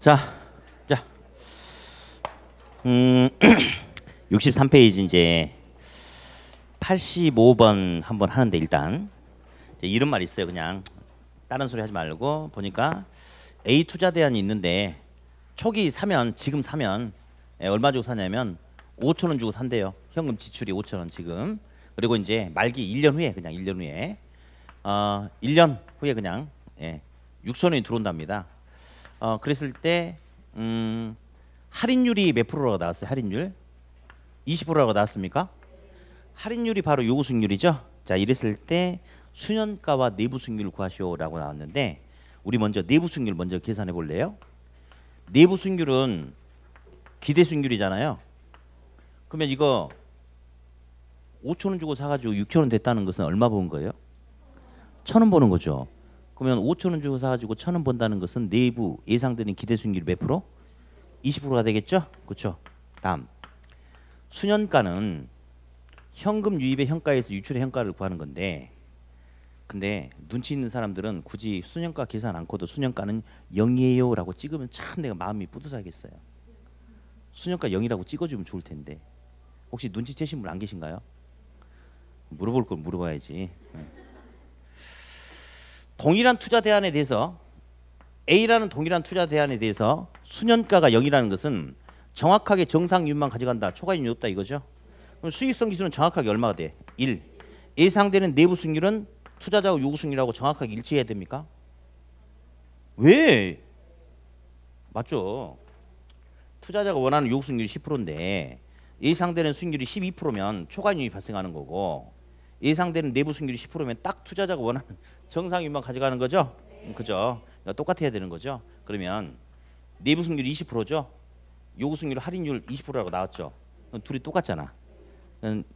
자, 자, 63페이지 이제 85번 한번 하는데 일단 이제 이런 말 있어요. 그냥 다른 소리 하지 말고 보니까 A 투자 대안이 있는데 초기 사면 지금 사면 얼마 주고 사냐면 5천 원 주고 산대요. 현금 지출이 5천 원 지금. 그리고 이제 말기 1년 후에 그냥 1년 후에 1년 후에 그냥 6천 원이 들어온답니다. 그랬을 때 할인율이 몇 프로라고 나왔어요? 할인율 20%라고 나왔습니까? 할인율이 바로 요구 수익률이죠. 자, 이랬을 때 수년가와 내부 수익률을 구하시오라고 나왔는데 우리 먼저 내부 수익률 먼저 계산해 볼래요? 내부 수익률은 기대 수익률이잖아요. 그러면 이거 5천 원 주고 사가지고 6천 원 됐다는 것은 얼마 번 거예요? 1,000원 버는 거죠. 그러면 5천 원 주고 사가지고 1,000원 번다는 것은 내부 예상되는 기대 수익률이 몇 프로? 20%가 되겠죠? 그렇죠? 다음 수년가는 현금 유입의 현가에서 유출의 현가를 구하는 건데 근데 눈치 있는 사람들은 굳이 수년가 계산 않고도 수년가는 0이에요 라고 찍으면 참 내가 마음이 뿌듯하겠어요. 수년가 0이라고 찍어주면 좋을 텐데 혹시 눈치채신 분 안 계신가요? 물어볼 걸 물어봐야지. 동일한 투자 대안에 대해서 A라는 동일한 투자 대안에 대해서 수년가가 0이라는 것은 정확하게 정상이윤만 가져간다. 초과이윤이 없다 이거죠. 그럼 수익성 기준은 정확하게 얼마가 돼? 1. 예상되는 내부 수익률은 투자자와 요구 수익률하고 정확하게 일치해야 됩니까? 왜? 맞죠. 투자자가 원하는 요구 수익률이 10%인데 예상되는 수익률이 12%면 초과이윤이 발생하는 거고 예상되는 내부 수익률이 10%면 딱 투자자가 원하는 정상이윤만 가져가는 거죠. 그죠? 똑같아야 되는 거죠. 그러면 내부 수익률이 20%죠. 요구 수익률 할인율 20%라고 나왔죠. 둘이 똑같잖아.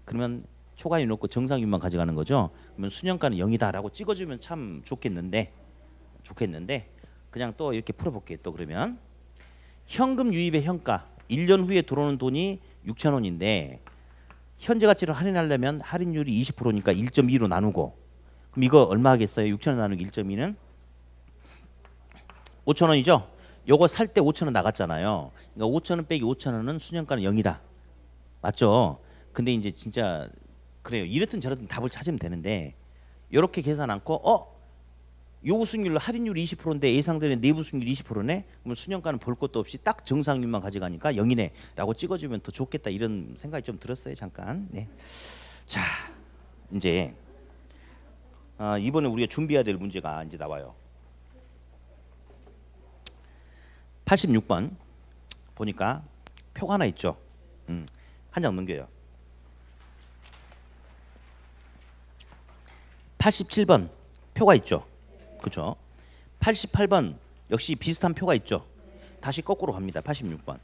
그러면 초과이윤 없고 정상이윤만 가져가는 거죠. 그러면 수년가는 0이다라고 찍어주면 참 좋겠는데 그냥 또 이렇게 풀어볼게요. 또 그러면 현금 유입의 현가 1년 후에 들어오는 돈이 6천 원인데 현재 가치를 할인하려면 할인율이 20%니까 1.2로 나누고 그럼 이거 얼마 하겠어요? 6천 원 나누기 1.2는 5천 원이죠. 요거 살 때 5천 원 나갔잖아요. 그러니까 5천 원 빼기 5천 원은 수년가는 0이다. 맞죠? 근데 이제 진짜 그래요. 이렇든 저렇든 답을 찾으면 되는데 이렇게 계산 않고 요구 수익률 할인율이 20%인데 예상되는 내부 수익률이 20%네. 그러면 수년가는 볼 것도 없이 딱 정상률만 가져가니까 0이네라고 찍어주면 더 좋겠다 이런 생각이 좀 들었어요. 잠깐. 네. 자, 이제 이번에 우리가 준비해야 될 문제가 이제 나와요. 86번 보니까 표가 하나 있죠. 한 장 넘겨요. 87번 표가 있죠. 그렇죠? 88번 역시 비슷한 표가 있죠. 다시 거꾸로 갑니다. 86번.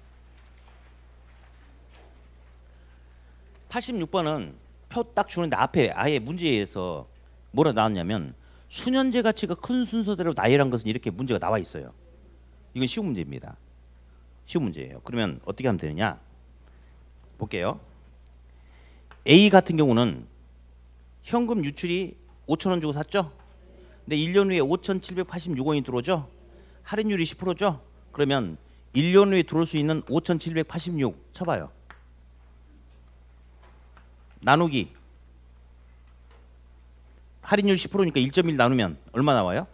86번은 표 딱 주는데 앞에 아예 문제에서 뭐라 나왔냐면 수년제 가치가 큰 순서대로 나열한 것은 이렇게 문제가 나와 있어요. 이건 쉬운 문제입니다. 쉬운 문제예요. 그러면 어떻게 하면 되느냐? 볼게요. A 같은 경우는 현금 유출이 5천 원 주고 샀죠? 근데 1년 후에 5,786원이 들어오죠? 할인율이 10%죠? 그러면 1년 후에 들어올 수 있는 5,786 쳐봐요. 나누기 할인율 10%니까 1.1 나누면 얼마 나와요?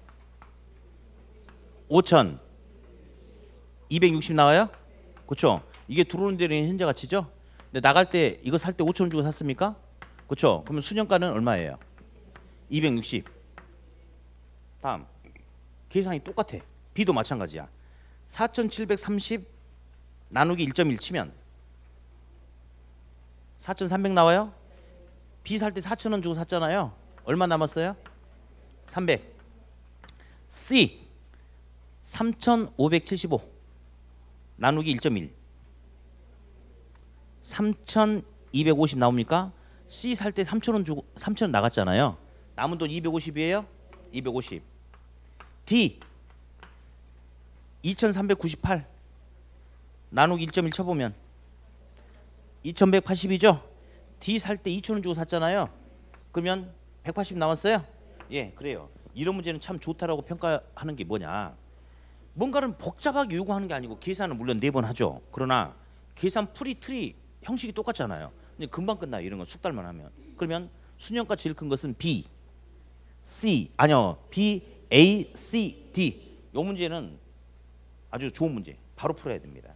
5,260 나와요? 그렇죠? 이게 들어오는 데는 현재 가치죠? 근데 나갈 때 이거 살 때 5천 원 주고 샀습니까? 그렇죠? 그러면 수년가는 얼마예요? 260. 다음 계산이 똑같아. B도 마찬가지야. 4,730 나누기 1.1 치면 4,300 나와요? B 살 때 4천 원 주고 샀잖아요. 얼마 남았어요? 300. C 3,575 나누기 1.1 3,250 나옵니까? C 살 때 3,000원 주고 3,000원 나갔잖아요. 남은 돈 250이에요? 250. D 2,398 나누기 1.1 쳐보면 2,180이죠? D 살 때 2,000원 주고 샀잖아요. 그러면 180 나왔어요? 예, 그래요. 이런 문제는 참 좋다라고 평가하는 게 뭐냐? 뭔가를 복잡하게 요구하는 게 아니고 계산을 물론 4번 하죠. 그러나 계산 풀이 틀이 형식이 똑같잖아요. 근데 금방 끝나요. 이런 건 숙달만 하면. 그러면 수년가 제일 큰 것은 B, C 아니요 B, A, C, D. 이 문제는 아주 좋은 문제. 바로 풀어야 됩니다.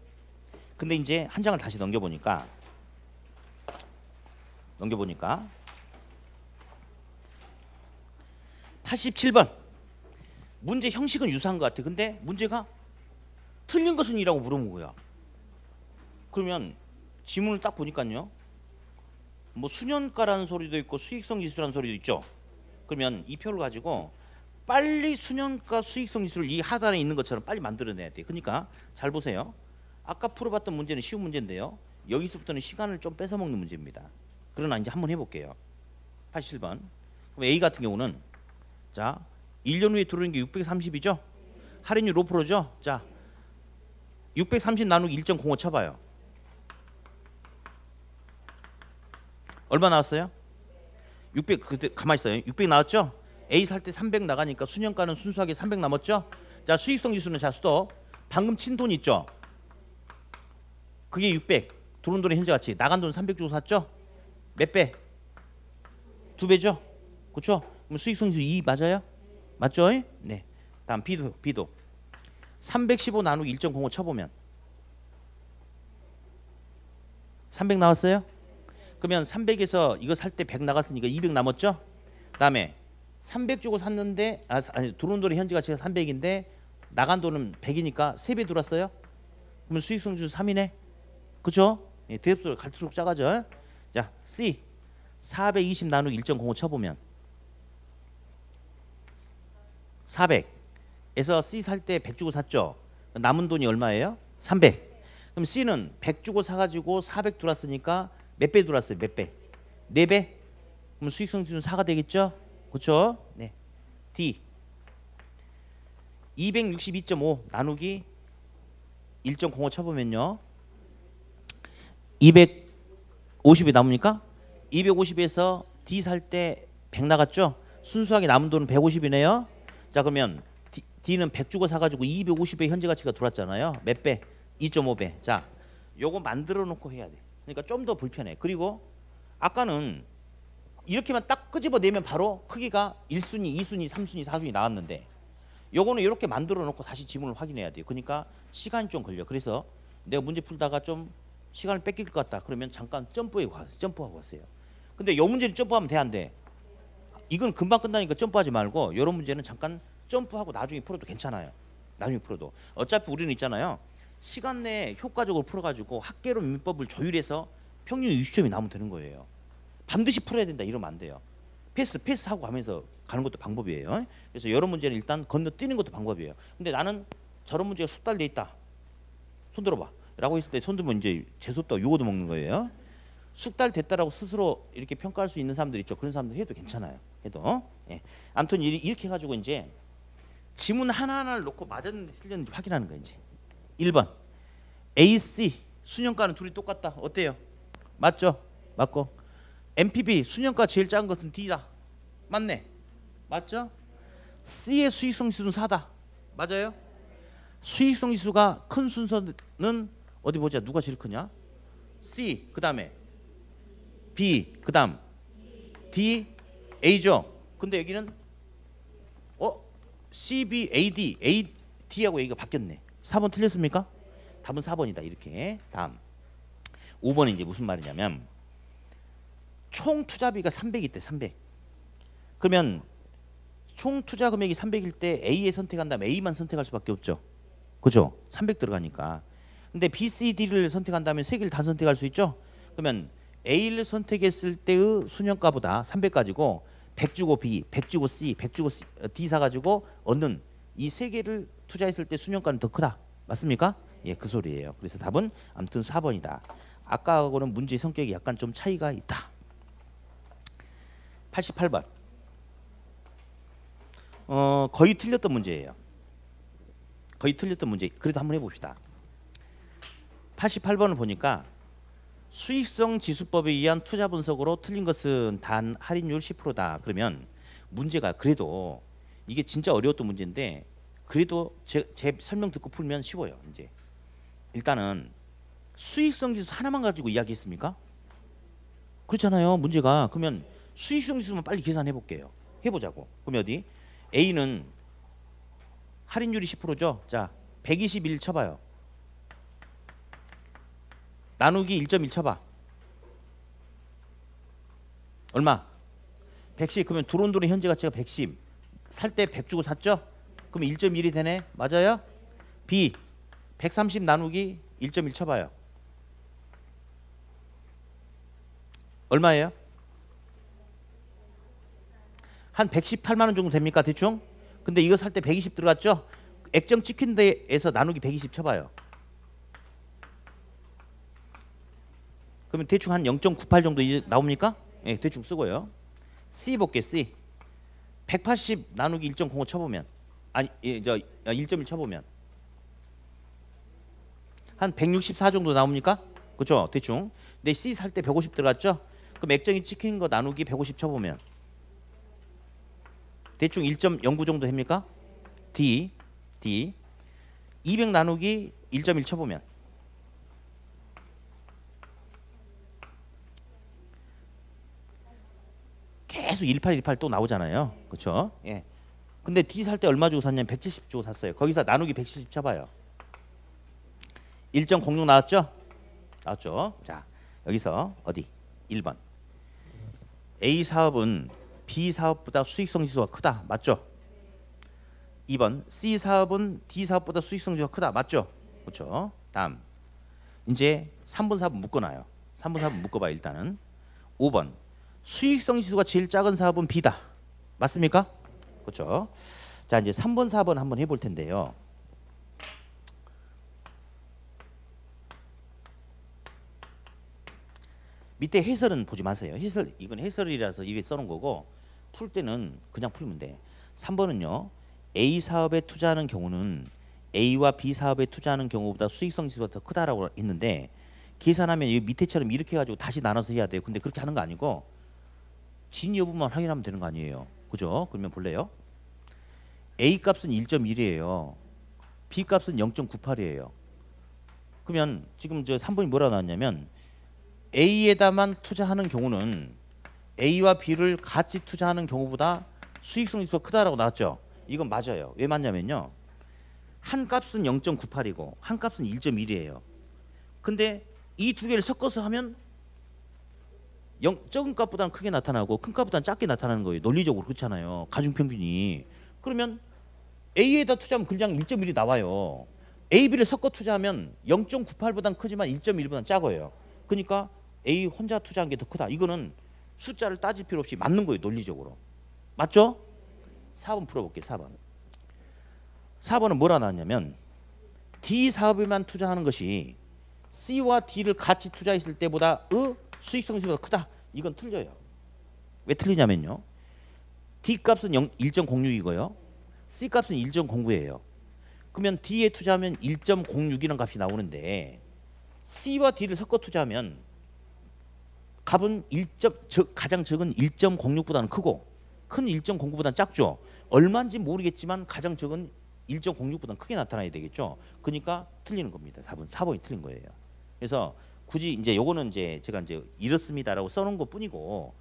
근데 이제 한 장을 다시 넘겨보니까 87번 문제 형식은 유사한 것 같아. 근데 문제가 틀린 것은 이라고 물어본 거야. 그러면 지문을 딱 보니까요. 뭐 수년가라는 소리도 있고 수익성 지수라는 소리도 있죠. 그러면 이 표를 가지고 빨리 수년가 수익성 지수를 이 하단에 있는 것처럼 빨리 만들어내야 돼. 그러니까 잘 보세요. 아까 풀어봤던 문제는 쉬운 문제인데요. 여기서부터는 시간을 좀 뺏어먹는 문제입니다. 그러나 이제 한번 해볼게요. 87번. 그럼 A 같은 경우는 자 1년 후에 들어오는 게 630이죠. 할인율 5%죠. 자 630 나누기 1.05 쳐봐요. 얼마 나왔어요? 600 그때 가만히 있어요. 600 나왔죠? A 살 때 300 나가니까 수년가는 순수하게 300 남았죠? 자 수익성 지수는 자 수도 방금 친 돈 있죠? 그게 600 들어온 돈의 현재 가치 나간 돈 300 주고 샀죠? 몇 배? 2배죠? 그렇죠? 그럼 수익성 지수 2 맞아요? 맞죠? 네. 다음 B도 315 나누기 1.05 쳐보면 300 나왔어요? 그러면 300에서 이거 살 때 100 나갔으니까 200 남았죠? 그다음에 300 주고 샀는데 아니 들어온 돈의 현재 가치가 300인데 나간 돈은 100이니까 3배 들어왔어요? 그러면 수익성 지수 3이네. 그렇죠? 예, 대입수를 갈수록 작아져. 자, C 420 나누기 1.05 쳐보면 400에서 C 살 때 100 주고 샀죠? 남은 돈이 얼마예요? 300. 그럼 C는 100 주고 사가지고 400 들어왔으니까 몇 배 들어왔어요? 몇 배? 4배? 그럼 수익성 지수는 4가 되겠죠? 그렇죠? 네. D 262.5 나누기 1.05 쳐보면요 250이 남으니까 250에서 D 살 때 100 나갔죠? 순수하게 남은 돈은 150이네요. 자 그러면 D는 100 주고 사가지고 250의 현재 가치가 들어왔잖아요. 몇 배? 2.5배. 자 요거 만들어 놓고 해야 돼. 그러니까 좀 더 불편해. 그리고 아까는 이렇게만 딱 끄집어내면 바로 크기가 1순위, 2순위, 3순위, 4순위 나왔는데 요거는 이렇게 만들어 놓고 다시 지문을 확인해야 돼요. 그러니까 시간이 좀 걸려. 그래서 내가 문제 풀다가 좀 시간을 뺏길 것 같다. 그러면 잠깐 점프하고 왔어요. 근데 요 문제는 점프하면 돼, 안 돼? 이건 금방 끝나니까 점프하지 말고 이런 문제는 잠깐 점프하고 나중에 풀어도 괜찮아요. 나중에 풀어도. 어차피 우리는 있잖아요. 시간 내에 효과적으로 풀어가지고 학계로 민법을 조율해서 평균 60점이 나오면 되는 거예요. 반드시 풀어야 된다 이러면 안 돼요. 패스하고 가면서 가는 것도 방법이에요. 그래서 이런 문제는 일단 건너뛰는 것도 방법이에요. 근데 나는 저런 문제가 숙달돼 있다. 손 들어봐. 라고 했을 때 손 들면 이제 재수없다고 욕 얻어먹는 거예요. 숙달됐다라고 스스로 이렇게 평가할 수 있는 사람들 있죠. 그런 사람들 해도 괜찮아요. 해도. 예. 아무튼 이렇게 해가지고 이제 지문 하나하나를 놓고 맞았는지 틀렸는지 확인하는 거예요. 이제 1번 A, C 수년가는 둘이 똑같다. 어때요? 맞죠? 맞고 MPB 수년가 제일 작은 것은 D다. 맞네. 맞죠? C의 수익성 지수는 4다. 맞아요? 수익성 지수가 큰 순서는 어디 보자. 누가 제일 크냐? C 그 다음에 B 그 다음 D A죠. 근데 여기는 C, B, A, D A, D하고 A가 바뀌었네. 4번 틀렸습니까? 답은 4번이다. 이렇게. 다음 5번은 이제 무슨 말이냐면 총 투자비가 300 있대. 300. 그러면 총 투자 금액이 300일 때 A에 선택한다면 A만 선택할 수밖에 없죠. 그죠? 300 들어가니까. 근데 B, C, D를 선택한다면 세 개를 다 선택할 수 있죠. 그러면 A를 선택했을 때의 수년가보다 300 가지고 100 주고 B, 100 주고 C, 100 주고 D 사가지고 얻는 이 세 개를 투자했을 때 수년가는 더 크다. 맞습니까? 예, 그 소리예요. 그래서 답은 아무튼 4번이다. 아까하고는 문제 성격이 약간 좀 차이가 있다. 88번. 거의 틀렸던 문제예요. 거의 틀렸던 문제. 그래도 한번 해봅시다. 88번을 보니까 수익성 지수법에 의한 투자 분석으로 틀린 것은 단 할인율 10%다. 그러면 문제가 그래도 이게 진짜 어려웠던 문제인데 그래도 제 설명 듣고 풀면 쉬워요. 이제 일단은 수익성 지수 하나만 가지고 이야기했습니까? 그렇잖아요. 문제가. 그러면 수익성 지수만 빨리 계산해 볼게요. 해보자고. 그럼 어디? A는 할인율이 10%죠. 자, 121 쳐봐요. 나누기 1.1 쳐봐. 얼마? 110. 그러면 들어온 돈의 현재 가치가 110. 살 때 100 주고 샀죠? 그럼 1.1이 되네. 맞아요? B 130 나누기 1.1 쳐봐요. 얼마예요? 한 118만 원 정도 됩니까? 대충? 근데 이거 살 때 120 들어갔죠? 액정 찍힌 데에서 나누기 120 쳐봐요. 그러면 대충 한 0.98 정도 나옵니까? 예, 대충 쓰고요. C 볼게. C 180 나누기 1.05 쳐보면 아니 저 1.1 쳐보면 한 164 정도 나옵니까? 그렇죠? 대충. 근데 C 살 때 150 들어갔죠? 그럼 액정이 찍힌 거 나누기 150 쳐보면 대충 1.09 정도 됩니까? D 200 나누기 1.1 쳐보면 계속 1818 또 나오잖아요. 그렇죠? 예. 근데 D 살 때 얼마 주고 샀냐면 170 주고 샀어요. 거기서 나누기 170 쳐봐요. 1.06 나왔죠? 나왔죠? 자, 여기서 어디? 1번. A 사업은 B 사업보다 수익성 지수가 크다. 맞죠? 2번. C 사업은 D 사업보다 수익성 지수가 크다. 맞죠? 그렇죠? 다음. 이제 3번, 4번 묶어놔요. 3번, 4번 묶어봐요. 일단은. 5번. 수익성 지수가 제일 작은 사업은 B다. 맞습니까? 그렇죠? 자, 이제 3번, 4번 한번 해볼 텐데요. 밑에 해설은 보지 마세요. 해설 이건 해설이라서 이게 써놓은 거고 풀 때는 그냥 풀면 돼. 3번은요. A 사업에 투자하는 경우는 A와 B 사업에 투자하는 경우보다 수익성 지수가 더 크다라고 했는데 계산하면 이 밑에처럼 이렇게 해가지고 다시 나눠서 해야 돼요. 근데 그렇게 하는 거 아니고 진위 여부만 확인하면 되는 거 아니에요. 그죠? 그러면 볼래요? A 값은 1.1이에요. B 값은 0.98이에요. 그러면 지금 저 3번이 뭐라 나왔냐면 A에다만 투자하는 경우는 A와 B를 같이 투자하는 경우보다 수익성 지수가 크다라고 나왔죠. 이건 맞아요. 왜 맞냐면요. 한 값은 0.98이고 한 값은 1.1이에요. 근데 이 두 개를 섞어서 하면 적은 값보다는 크게 나타나고 큰 값보다는 작게 나타나는 거예요. 논리적으로 그렇잖아요. 가중평균이. 그러면 A에다 투자하면 그냥 1.1이 나와요. A, B를 섞어 투자하면 0.98보다는 크지만 1.1보다는 작아요. 그러니까 A 혼자 투자한 게 더 크다. 이거는 숫자를 따질 필요 없이 맞는 거예요. 논리적으로. 맞죠? 4번 풀어볼게요. 4번. 4번은 뭐라 나왔냐면 D 사업에만 투자하는 것이 C와 D를 같이 투자했을 때보다 수익성 지수가 크다. 이건 틀려요. 왜 틀리냐면요. D 값은 1.06이고요. C 값은 1.09예요. 그러면 D에 투자하면 1.06이라는 값이 나오는데 C와 D를 섞어 투자하면 값은 가장 적은 1.06보다는 크고 큰 1.09보다는 작죠. 얼마인지 모르겠지만 가장 적은 1.06보다는 크게 나타나야 되겠죠. 그러니까 틀리는 겁니다. 4번이 틀린 거예요. 그래서 굳이 이제 요거는 이제 제가 이제 이렇습니다라고 써놓은 것뿐이고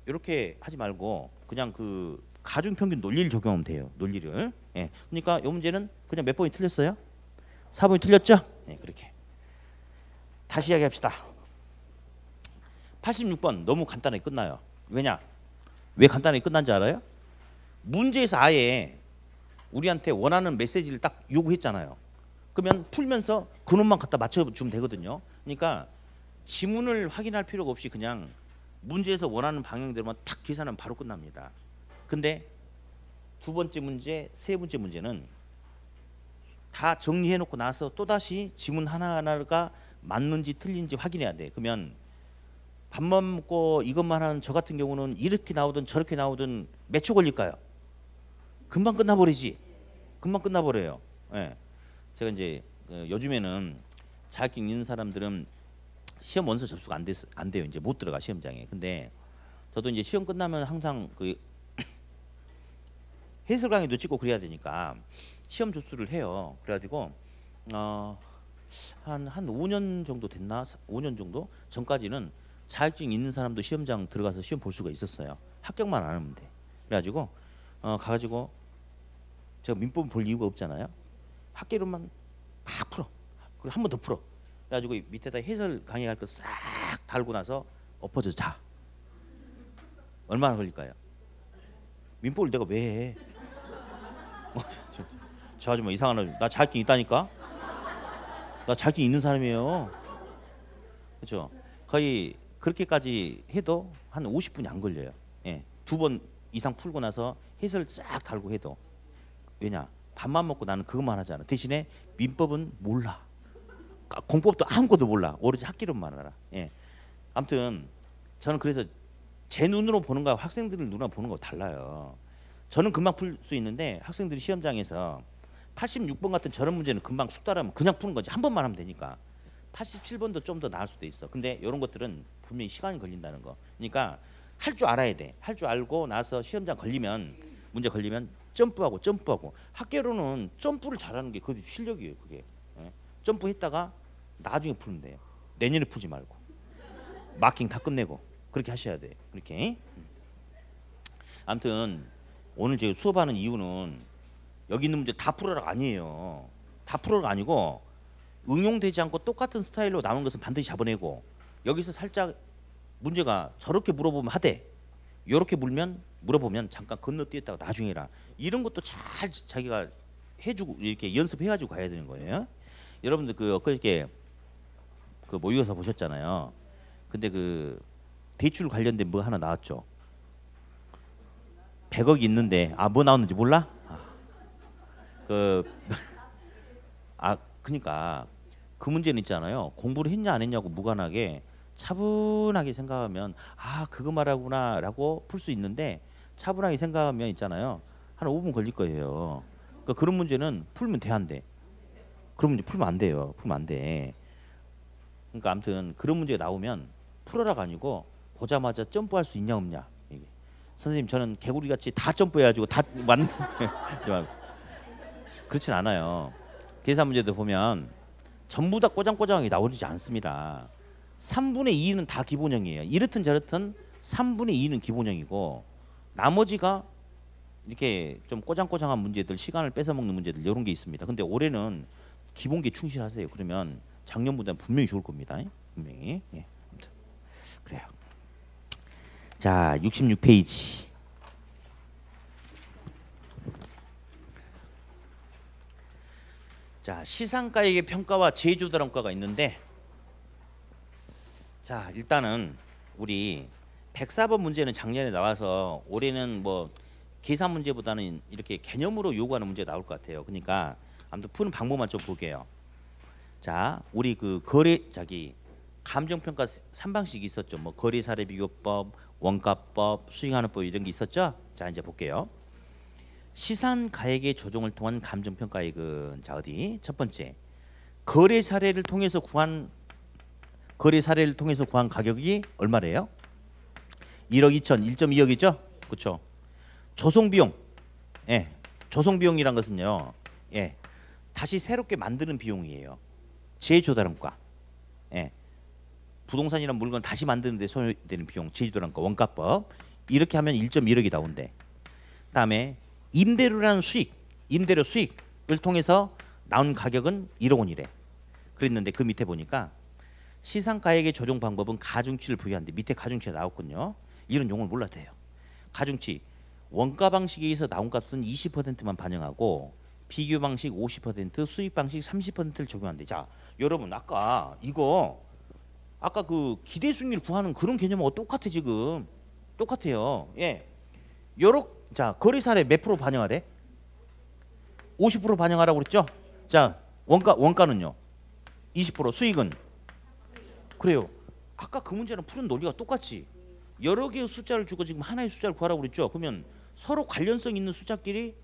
이렇게 하지 말고 그냥 그 가중평균 논리를 적용하면 돼요. 논리를. 예. 그러니까 요 문제는 그냥 몇 번이 틀렸어요? 4번이 틀렸죠? 네, 그렇게. 다시 이야기합시다. 86번 너무 간단하게 끝나요. 왜냐? 왜 간단하게 끝난지 알아요? 문제에서 아예 우리한테 원하는 메시지를 딱 요구했잖아요. 그러면 풀면서 그놈만 갖다 맞춰주면 되거든요. 그러니까 지문을 확인할 필요가 없이 그냥 문제에서 원하는 방향대로만 탁 계산하면 바로 끝납니다. 근데 두 번째 문제, 세 번째 문제는 다 정리해놓고 나서 또다시 지문 하나하나가 맞는지 틀린지 확인해야 돼. 그러면 밥만 먹고 이것만 하는 저 같은 경우는 이렇게 나오든 저렇게 나오든 몇 초 걸릴까요? 금방 끝나버리지. 금방 끝나버려요. 예. 제가 이제 요즘에는 자격증 있는 사람들은 시험 원서 접수가 안 돼요. 이제 못 들어가 시험장에. 근데 저도 이제 시험 끝나면 항상 그 해설 강의도 찍고 그래야 되니까 시험 조수를 해요. 그래가지고 한 5년 정도 됐나? 5년 정도 전까지는 자격증 있는 사람도 시험장 들어가서 시험 볼 수가 있었어요. 합격만 안 하면 돼. 그래가지고 가가지고 제가 민법 볼 이유가 없잖아요. 학계론만 막 풀어. 그리고 한 번 더 풀어. 그래가지고 밑에다 해설 강의할 거 싹 달고 나서 엎어져 자. 얼마나 걸릴까요? 민법을 내가 왜 해? 저 아줌마 이상하네. 나 자격증 있다니까. 나 자격증 있는 사람이에요. 그렇죠? 거의 그렇게까지 해도 한 50분이 안 걸려요. 예, 2번 이상 풀고 나서 해설 쫙 달고 해도. 왜냐? 밥만 먹고 나는 그것만 하잖아. 대신에 민법은 몰라. 공법도 아무것도 몰라. 오로지 학기론만 알아. 예. 아무튼 저는 그래서 제 눈으로 보는 거와 학생들 눈으로 보는 거 달라요. 저는 금방 풀 수 있는데 학생들이 시험장에서 86번 같은 저런 문제는 금방 숙달하면 그냥 푸는 거지. 한 번만 하면 되니까. 87번도 좀 더 나을 수도 있어. 근데 이런 것들은 분명히 시간이 걸린다는 거. 그러니까 할 줄 알아야 돼. 할 줄 알고 나서 시험장 걸리면 문제 걸리면 점프하고 학계로는 점프를 잘하는 게 그게 실력이에요. 그게. 예? 점프했다가 나중에 풀면 돼요. 내년에 풀지 말고 마킹 다 끝내고 그렇게 하셔야 돼. 그렇게. 아무튼 오늘 제가 수업하는 이유는 여기 있는 문제 다 풀어라가 아니에요. 다 풀어라가 아니고 응용되지 않고 똑같은 스타일로 나온 것은 반드시 잡아내고 여기서 살짝 문제가 저렇게 물어보면 하되 이렇게 물어보면 잠깐 건너뛰었다가 나중에 해라. 이런 것도 잘 자기가 해주고 이렇게 연습해가지고 가야 되는 거예요. 여러분들 그 엊그저께 그 모의고사 보셨잖아요. 근데 그 대출 관련된 뭐 하나 나왔죠. 100억이 있는데 뭐 나왔는지 몰라? 그러니까 그 문제는 있잖아요. 공부를 했냐 안 했냐고 무관하게 차분하게 생각하면 그거 말하구나라고 풀 수 있는데 차분하게 생각하면 있잖아요. 한 5분 걸릴 거예요. 그러니까 그런 문제는 풀면 돼 안 돼? 그런 문제 풀면 안 돼요. 풀면 안 돼. 그러니까 아무튼 그런 문제가 나오면 풀어라가 아니고 보자마자 점프할 수 있냐 없냐. 이게. 선생님 저는 개구리 같이 다 점프해가지고 다 맞는 그렇진 않아요. 계산 문제도 보면 전부 다 꼬장꼬장하게 나오지 않습니다. 3분의 2는 다 기본형이에요. 이렇든 저렇든 3분의 2는 기본형이고 나머지가 이렇게 좀 꼬장꼬장한 문제들, 시간을 뺏어먹는 문제들 이런 게 있습니다. 근데 올해는 기본기에 충실하세요. 그러면 작년보다는 분명히 좋을 겁니다. 분명히. 예. 그래요. 자, 66페이지. 자, 시상가액의 평가와 제조다람과가 있는데 자, 일단은 우리 104번 문제는 작년에 나와서 올해는 뭐 계산 문제보다는 이렇게 개념으로 요구하는 문제 나올 것 같아요. 그러니까 아무튼 푸는 방법만 좀 볼게요. 자, 우리 그 감정평가 3방식이 있었죠. 뭐 거래사례비교법, 원가법, 수익하는 법 이런 게 있었죠. 자, 이제 볼게요. 시상가액의 조정을 통한 감정평가액은 자 어디 첫 번째 거래 사례를 통해서 구한 가격이 얼마래요? 1억 2천 1.2억이죠? 그렇죠? 조성비용, 예, 조성비용이란 것은요, 예, 다시 새롭게 만드는 비용이에요. 제조다름가, 예, 부동산이란 물건 다시 만드는데 소요되는 비용, 제조다름가, 원가법 이렇게 하면 1.1억이 나온대. 그다음에 임대료라는 임대료 수익을 통해서 나온 가격은 1억 원이래. 그랬는데 그 밑에 보니까 시상가액의 조정 방법은 가중치를 부여한데 밑에 가중치가 나왔군요. 이런 용어를 몰라도 돼요. 가중치 원가 방식에 의해서 나온 값은 20%만 반영하고 비교 방식 50%, 수익 방식 30%를 적용한대. 자, 여러분 아까 그 기대 수익률 구하는 그런 개념하고 똑같아 지금. 똑같아요. 예. 자, 거래 사례 몇 프로 반영하래? 50% 반영하라고 그랬죠? 자, 원가는요? 20%, 수익은? 그래요. 아까 그 문제는 푸는 논리가 똑같지. 여러 개의 숫자를 주고 지금 하나의 숫자를 구하라고 그랬죠? 그러면 서로 관련성 있는 숫자끼리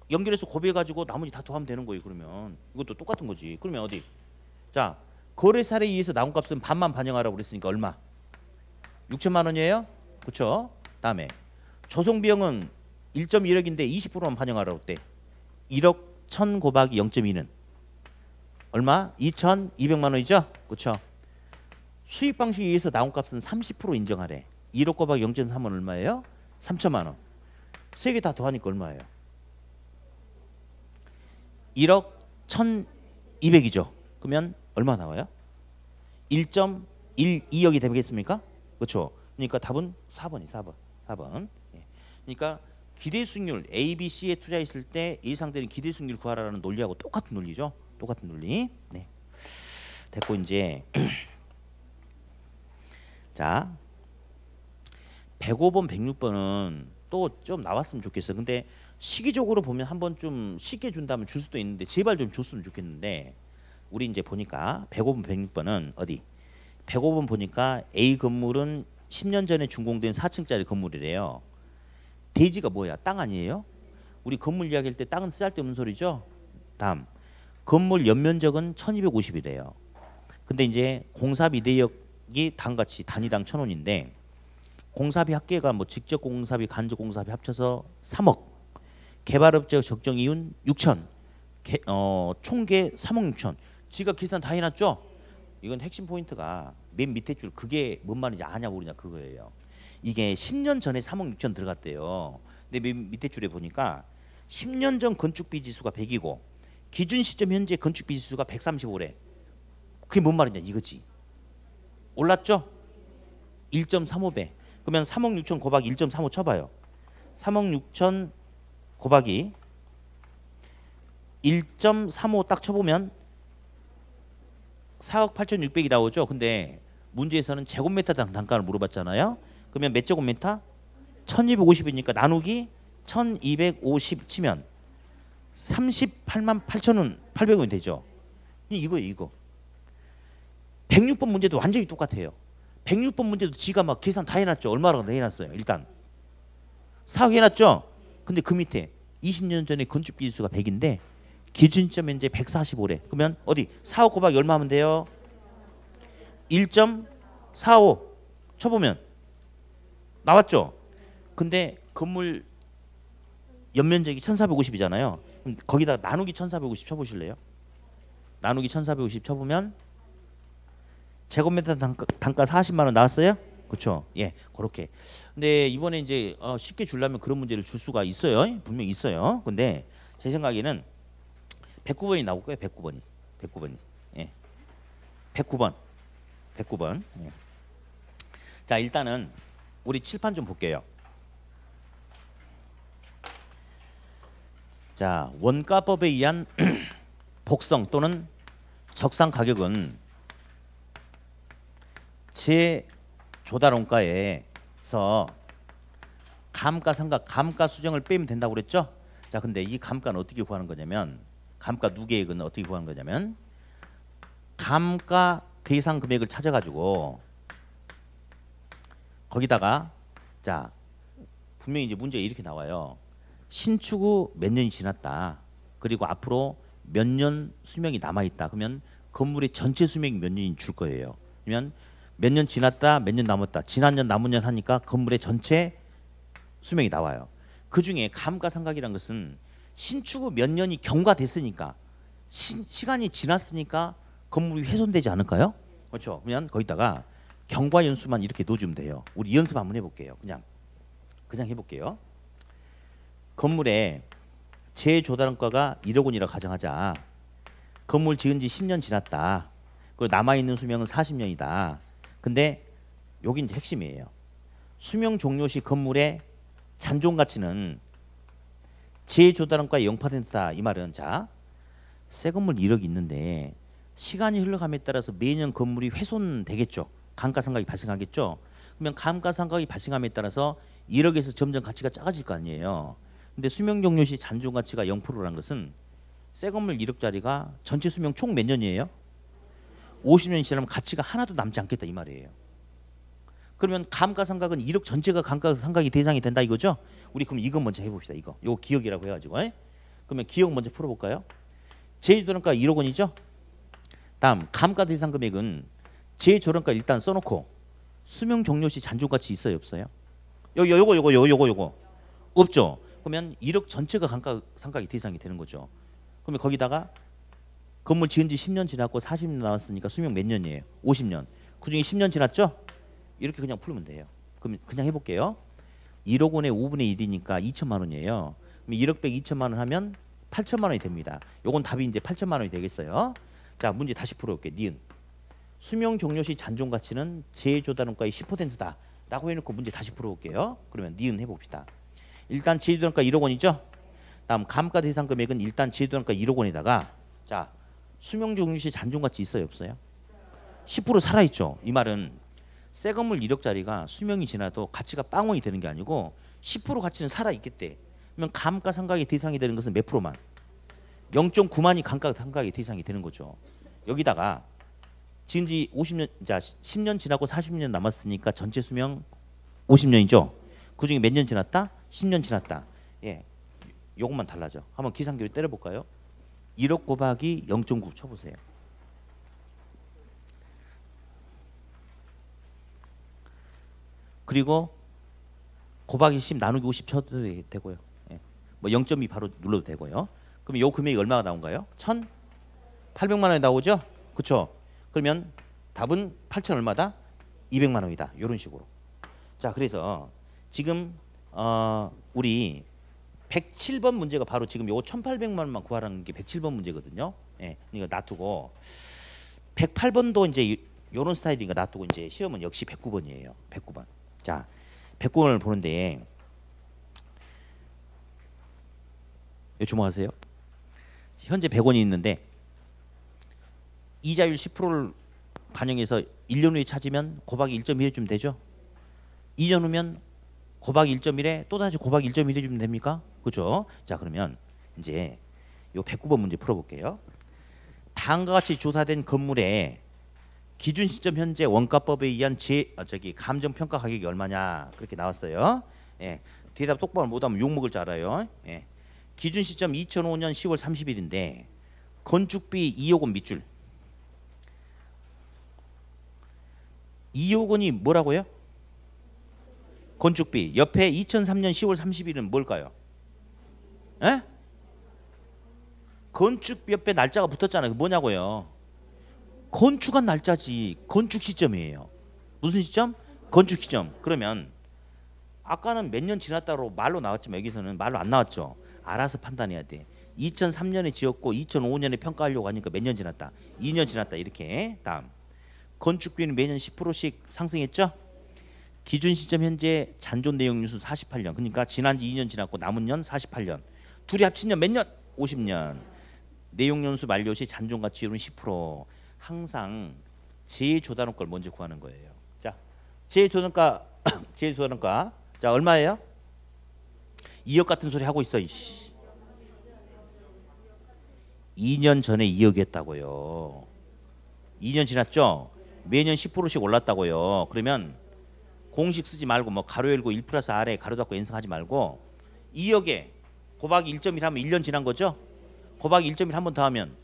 연결해서 곱해가지고 나머지 다 더하면 되는 거예요. 그러면 이것도 똑같은 거지. 그러면 어디? 자, 거래 사례에 의해서 나온 값은 반만 반영하라고 그랬으니까 얼마? 6천만 원이에요? 그렇죠? 다음에 조성비용은 1.1억인데 20%만 반영하라고 했대. 1억 1000 곱하기 0.2는 얼마? 2200만 원이죠? 그렇죠? 수익 방식에 의해서 나온 값은 30% 인정하래. 1억 곱하기 0.3은 얼마예요? 3천만 원. 세 개 다 더하니까 얼마예요? 1억 1200이죠. 그러면 얼마 나와요? 1.12억이 되겠습니까? 그렇죠? 그러니까 답은 4번이 4번. 예. 그러니까 기대 수익률 A, B, C에 투자했을 때 예상되는 기대 수익률 구하라는 논리하고 똑같은 논리죠. 똑같은 논리. 네. 됐고 이제 자 105번, 106번은 또 좀 나왔으면 좋겠어. 근데 시기적으로 보면 한번 좀 쉽게 준다면 줄 수도 있는데 제발 좀 줬으면 좋겠는데 우리 이제 보니까 105번, 106번은 어디? 105번 보니까 A 건물은 10년 전에 준공된 4층짜리 건물이래요. 대지가 뭐야? 땅 아니에요? 우리 건물 이야기할 때 땅은 쓸데없는 소리죠. 다음 건물 연면적은 1250이래요. 근데 이제 공사비 내역이 당같이 단위당 1000원인데 공사비 합계가 뭐 직접 공사비 간접 공사비 합쳐서 3억 개발업체 적정 이윤 6천 총계 3억 6천 지가 계산 다 해놨죠. 이건 핵심 포인트가 맨 밑에 줄 그게 뭔 말인지 아냐 모르냐 그거예요. 이게 10년 전에 3억 6천 들어갔대요. 근데 맨 밑에 줄에 보니까 10년 전 건축비 지수가 100이고 기준 시점 현재 건축비 지수가 135래. 그게 뭔 말이냐 이거지. 올랐죠? 1.35배. 그러면 3억 6천 곱하기 1.35 쳐봐요. 3억 6천 곱하기 1.35 딱 쳐보면 4억 8,600이 나오죠. 근데 문제에서는 제곱미터당 단가를 물어봤잖아요. 그러면 몇 제곱미터? 1250이니까 나누기 1250 치면 38만 8천원 800원이 되죠. 이거예요 이거. 106번 문제도 완전히 똑같아요. 106번 문제도 지가 막 계산 다 해놨죠. 얼마라고 해놨어요. 일단 4억 해놨죠. 근데 그 밑에 20년 전에 건축비 지수가 100인데 기준점 현재 145래. 그러면 어디 4억 곱하기 얼마 하면 돼요? 1.45 쳐보면 나왔죠. 근데 건물 연면적이 1450이잖아요. 그럼 거기다 나누기 1450 쳐보실래요? 나누기 1450 쳐보면 제곱미터 단가 40만 원 나왔어요? 그렇죠? 예, 그렇게. 근데 이번에 이제 쉽게 주려면 그런 문제를 줄 수가 있어요. 분명히 있어요. 근데 제 생각에는 109번이 나올 거예요. 109번이. 예. 109번. 예. 자, 일단은 우리 칠판 좀 볼게요. 자, 원가법에 의한 복성 또는 적상 가격은 제 조달원가에서 감가상각, 감가수정을 빼면 된다고 그랬죠? 자, 근데 이 감가는 어떻게 구하는 거냐면 감가 누계액은 어떻게 구하는 거냐면 감가 대상 금액을 찾아가지고 거기다가 자 분명히 이제 문제가 이렇게 나와요. 신축 후 몇 년이 지났다. 그리고 앞으로 몇 년 수명이 남아있다. 그러면 건물의 전체 수명이 몇 년인 줄 거예요. 그러면 몇 년 지났다, 몇 년 남았다. 지난 년, 남은 년 하니까 건물의 전체 수명이 나와요. 그 중에 감가상각이라는 것은 신축 후 몇 년이 경과됐으니까 시간이 지났으니까 건물이 훼손되지 않을까요? 그렇죠. 그러면 거기다가 경과 연수만 이렇게 넣어주면 돼요. 우리 연습 한번 해볼게요. 그냥 해볼게요. 건물에 재조달원가가 1억 원이라고 가정하자. 건물 지은 지 10년 지났다. 그리고 남아있는 수명은 40년이다. 근데 여기 이제 핵심이에요. 수명 종료 시 건물의 잔존 가치는 재조달원가의 0%다. 이 말은 자, 새 건물 1억이 있는데 시간이 흘러감에 따라서 매년 건물이 훼손되겠죠. 감가상각이 발생하겠죠. 그러면 감가상각이 발생함에 따라서 1억에서 점점 가치가 작아질 거 아니에요. 근데 수명 종료 시 잔존 가치가 0%라는 것은 새 건물 1억짜리가 전체 수명 총 몇 년이에요? 50년이 지나면 가치가 하나도 남지 않겠다 이 말이에요. 그러면 감가상각은 1억 전체가 감가상각이 대상이 된다 이거죠? 우리 그럼 이거 먼저 해봅시다. 이거 기억이라고 해가지고. 그러면 기억 먼저 풀어볼까요? 재조달원가 1억 원이죠? 다음 감가 대상 금액은 재조달원가 일단 써놓고 수명 종료 시 잔존 가치 있어요 없어요? 요거 없죠? 그러면 1억 전체가 감가상각이 대상이 되는 거죠. 그러면 거기다가 건물 지은 지 10년 지났고 40년 남았으니까 수명 몇 년이에요? 50년. 그중에 10년 지났죠? 이렇게 그냥 풀면 돼요. 그럼 그냥 해볼게요. 1억 원의 5분의 1이니까 2천만 원이에요. 그럼 1억 100 2천만 원 하면 8천만 원이 됩니다. 요건 답이 이제 8천만 원이 되겠어요. 자, 문제 다시 풀어볼게요. 니은. 수명 종료 시 잔존 가치는 재조달원가의 10%다. 라고 해놓고 문제 다시 풀어볼게요. 그러면 니은 해봅시다. 일단 재조달원가 1억 원이죠? 다음 감가 대상 금액은 일단 재조달원가 1억 원에다가 자, 수명 종료 시 잔존 가치 있어요, 없어요? 10% 살아있죠. 이 말은 새 건물 1억짜리가 수명이 지나도 가치가 빵원이 되는 게 아니고 10% 가치는 살아있겠대. 그러면 감가상각의 대상이 되는 것은 몇 프로만? 0.9만이 감가상각의 대상이 되는 거죠. 여기다가 지은 지 50년, 자 10년 지나고 40년 남았으니까 전체 수명 50년이죠. 그중에 몇 년 지났다? 10년 지났다. 예, 요것만 달라져. 한번 기상기를 때려볼까요? 1억 곱하기 0.9 쳐보세요. 그리고 곱하기 10 나누기 50 쳐도 되고요. 예. 뭐 0.2 바로 눌러도 되고요. 그럼 요 금액이 얼마가 나온가요? 1,800만 원이 나오죠? 그렇죠? 그러면 답은 8천 얼마다? 200만 원이다. 이런 식으로. 자, 그래서 지금 우리 107번 문제가 바로 지금 요 1,800만 원만 구하라는 게 107번 문제거든요. 예. 그러니까 놔두고 108번도 이제 요런 스타일이니까 놔두고 이제 시험은 역시 109번이에요. 109번. 자, 109번을 보는데 주목하세요. 현재 100원이 있는데 이자율 10%를 반영해서 1년 후에 찾으면 곱하기 1.1 해주면 되죠. 2년 후면 곱하기 1.1에 또다시 곱하기 1.1 해주면 됩니까? 그렇죠? 자, 그러면 이제 요 109번 문제 풀어볼게요. 다음과 같이 조사된 건물의 기준 시점 현재 원가법에 의한 감정평가 가격이 얼마냐 그렇게 나왔어요. 예, 대답 똑바로 못하면 욕먹을 줄 알아요. 예. 기준 시점 2005년 10월 30일인데 건축비 2억 원 밑줄. 2억 원이 뭐라고요? 건축비. 옆에 2003년 10월 30일은 뭘까요? 에? 건축비 옆에 날짜가 붙었잖아요. 뭐냐고요? 건축한 날짜지. 건축 시점이에요. 무슨 시점? 건축 시점. 그러면 아까는 몇 년 지났다고 말로 나왔지만 여기서는 말로 안 나왔죠. 알아서 판단해야 돼. 2003년에 지었고 2005년에 평가하려고 하니까 몇 년 지났다. 2년 지났다. 이렇게. 다음. 건축비는 매년 10%씩 상승했죠. 기준 시점 현재 잔존 내용 유수 48년. 그러니까 지난 지 2년 지났고 남은 년 48년. 둘이 합친 년 몇 년? 50년. 내용 연수 만료 시 잔존 가치율은 10%. 항상 재조달원가를 먼저 구하는 거예요. 자, 재조달원가 재조달원가. 자, 얼마예요? 2억 같은 소리 하고 있어. 이씨. 2년 전에 2억이었다고요. 2년 지났죠? 매년 10%씩 올랐다고요. 그러면 공식 쓰지 말고 뭐 가로 열고 1 플러스 R에 가로 닫고 연승하지 말고 2억에 곱하기 1.1 하면 1년 지난 거죠? 곱하기 1.1 한 번 더 하면